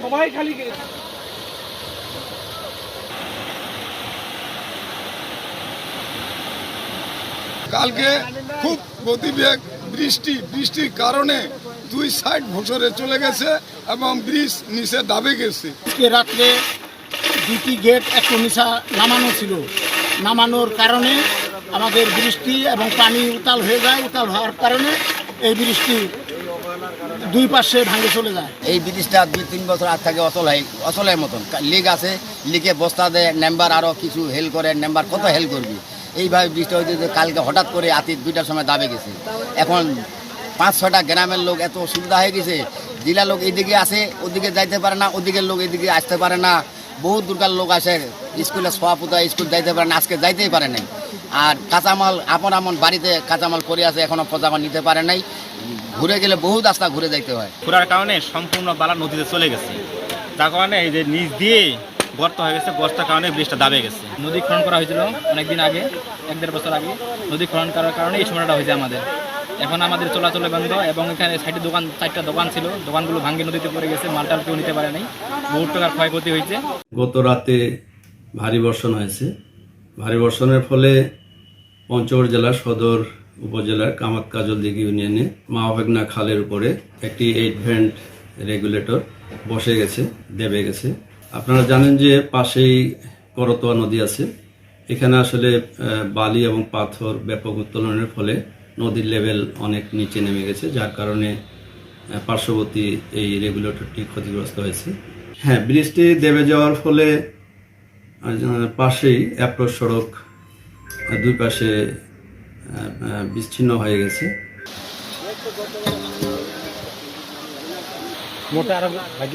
সবাই খালি কালকে খুব গতিবেগ বৃষ্টির কারণে দুই সাইড ভসরে চলে গেছে এবং ব্রিজ নিচে দাবে গেছে। আজকে রাত্রে দুটি গেট একটু নিচা নামানো ছিল, নামানোর কারণে আমাদের বৃষ্টি এবং পানি উতাল হয়ে যায়। উতাল হওয়ার কারণে এই বৃষ্টি দুই পাশে ভাঙে চলে যায়। এই ব্রিজটা 2-3 বছর আগ থেকে অচলের মতন লিক আছে, লিকে বস্তা দেয়, মেম্বার আরও কিছু হেল্প করে, মেম্বার কত হেল্প করবি। এইভাবে বৃষ্টি হয়েছে যে কালকে হঠাৎ করে রাতে 2টার সময় দাবে গেছে। এখন 5-6টা গ্রামের লোক এত অসুবিধা হয়ে গেছে, জেলা লোক এইদিকে আসে ওদিকে যাইতে পারে না, ওদিকের লোক এদিকে আসতে পারে না। বহু দূরকার লোক আসে, স্কুলে সভাপতি স্কুল যাইতে পারে না, আজকে যাইতেই পারে নাই। আর কাঁচামাল আপন বাড়িতে কাঁচামাল পড়ে আছে, এখনও প্রজামান নিতে পারে নাই। ঘুরে গেলে বহু রাস্তা ঘুরে যাইতে হয়। ঘোরার কারণে সম্পূর্ণ বালা নদীতে চলে গেছে, যার কারণে এই যে নিচ দিয়ে গর্ত হয়ে গেছে, গর্তের কারণে ব্রিজটা দাবে গেছে। নদী খনন করা হয়েছিল অনেকদিন আগে, 1-1.5 বছর আগে নদী খনন করার কারণে এই সময়টা হয়েছে আমাদের। এখন আমাদের চলাচলে বন্ধ এবং এখানে সাইডে 4টা দোকান ছিল, দোকানগুলো ভাঙ্গে নদীতে পড়ে গেছে, মালটাল কেউ নিতে পারে নাই, বহু টাকার ক্ষয়ক্ষতি হয়েছে। গত রাতে ভারী বর্ষণ হয়েছে। ভারী বর্ষণের ফলে পঞ্চগড় জেলার সদর উপজেলার কামাত-কাজলদিঘি ইউনিয়নে মাওয়াবেগনা খালের উপরে একটি 8 ভেন্ট রেগুলেটর বসে গেছে, দেবে গেছে। আপনারা জানেন যে পাশেই করতোয়া নদী আছে। এখানে আসলে বালি এবং পাথর ব্যাপক উত্তোলনের ফলে নদীর লেভেল অনেক নিচে নেমে গেছে, যার কারণে পার্শ্ববর্তী এই রেগুলেটরটি ক্ষতিগ্রস্ত হয়েছে। হ্যাঁ, ব্রিজটি দেবে যাওয়ার ফলে পাশেই অ্যাপ্রোচ সড়ক দুই পাশে বিচ্ছিন্ন হয়ে গেছে। মোটা আরো ভাগ্য